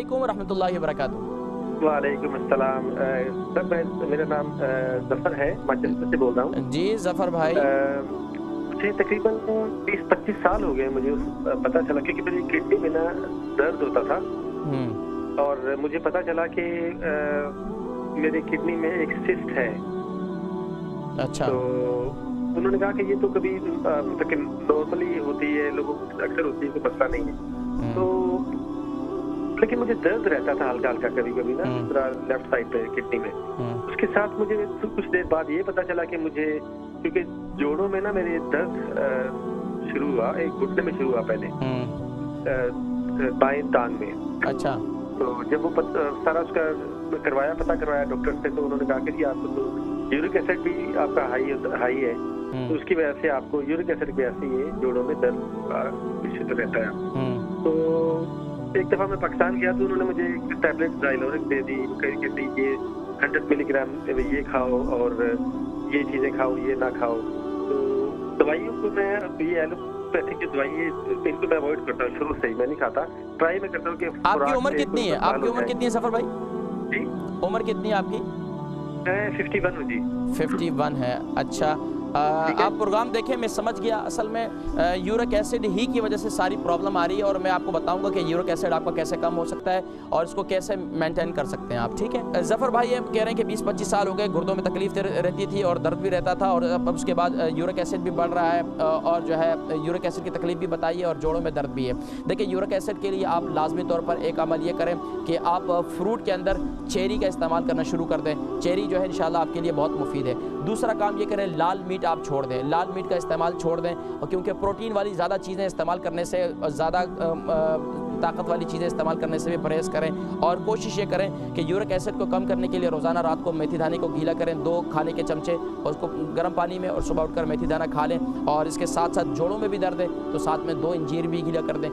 علیکم ورحمۃ اللہ وبرکاتہ۔ وعلیکم السلام سر، میرا نام ظفر ہے، مانچسٹر سے بول رہا ہوں۔ جی ظفر بھائی، مجھے تقریباً 20-25 سال ہو گئے مجھے پتہ چلا، کیونکہ میری کڈنی میں نا درد ہوتا تھا اور مجھے پتہ چلا کہ میری کڈنی میں ایک سسٹ ہے۔ اچھا، تو انہوں نے کہا کہ یہ تو کبھی نارملی ہوتی ہے، لوگوں کو اکثر ہوتی ہے، کوئی مسئلہ نہیں ہے۔ تو لیکن مجھے درد رہتا تھا ہلکا ہلکا کبھی کبھی نا لیفٹ سائڈ پہ کڈنی میں۔ اس کے ساتھ مجھے کچھ دیر بعد یہ پتا چلا کہ مجھے، کیونکہ جوڑوں میں نا میرے درد شروع ہوا، ایک گھٹنے میں شروع ہوا پہلے، بائیں ٹانگ میں۔ اچھا، تو جب وہ سارا اس کا پتہ کروایا ڈاکٹر سے، تو انہوں نے کہا کہ جی آپ کو تو یورک ایسڈ بھی آپ کا ہائی ہے، تو اس کی وجہ سے آپ کو یورک ایسڈ کی وجہ سے یہ جوڑوں میں درد رہتا ہے۔ تو ایک دفعہ میں پاکستان گیا تو انہوں نے مجھے ایک ٹیبلٹ زائلورک دے دی، کہ یہ 100 ملی گرام یہ کھاؤ اور یہ چیزیں کھاؤ، یہ نہ کھاؤ۔ تو دوائیوں کو میں یہ ایلوپیتھک کی دوائی ان کو میں اوائڈ کرتا ہوں، شروع سے ہی میں نہیں کھاتا، ٹرائی میں کرتا ہوں کہ۔ آپ کی عمر کتنی ہے؟ آپ کی عمر کتنی ہے ظفر بھائی؟ جی عمر کتنی ہے آپ کی؟ میں 51 ہوں جی۔ 51 ہے، اچھا۔ آپ پروگرام دیکھیں، میں سمجھ گیا اصل میں یورک ایسڈ ہی کی وجہ سے ساری پرابلم آ رہی ہے، اور میں آپ کو بتاؤں گا کہ یورک ایسڈ آپ کا کیسے کم ہو سکتا ہے اور اس کو کیسے مینٹین کر سکتے ہیں آپ، ٹھیک ہے؟ ظفر بھائی یہ کہہ رہے ہیں کہ 20-25 سال ہو گئے، گردوں میں تکلیف رہتی تھی اور درد بھی رہتا تھا، اور اب اس کے بعد یورک ایسڈ بھی بڑھ رہا ہے، اور جو ہے یورک ایسڈ کی تکلیف بھی بتائیے اور جوڑوں میں درد بھی ہے۔ دیکھیں یورک ایسڈ کے لیے آپ لازمی طور پر ایک عمل یہ کریں کہ آپ فروٹ کے اندر چیری کا استعمال کرنا شروع کر دیں، چیری جو ہے انشاءاللہ آپ کے لیے بہت مفید ہے۔ دوسرا کام یہ کریں، لال میٹ آپ چھوڑ دیں، لال میٹ کا استعمال چھوڑ دیں، اور کیونکہ پروٹین والی زیادہ چیزیں استعمال کرنے سے، زیادہ طاقت والی چیزیں استعمال کرنے سے بھی پرہیز کریں، اور کوشش یہ کریں کہ یورک ایسڈ کو کم کرنے کے لیے روزانہ رات کو میتھی دانے کو گیلا کریں 2 کھانے کے چمچے، اور اس کو گرم پانی میں، اور صبح اٹھ کر میتھی دانہ کھا لیں، اور اس کے ساتھ ساتھ جوڑوں میں بھی درد ہے تو ساتھ میں 2 انجیر بھی گیلا کر دیں۔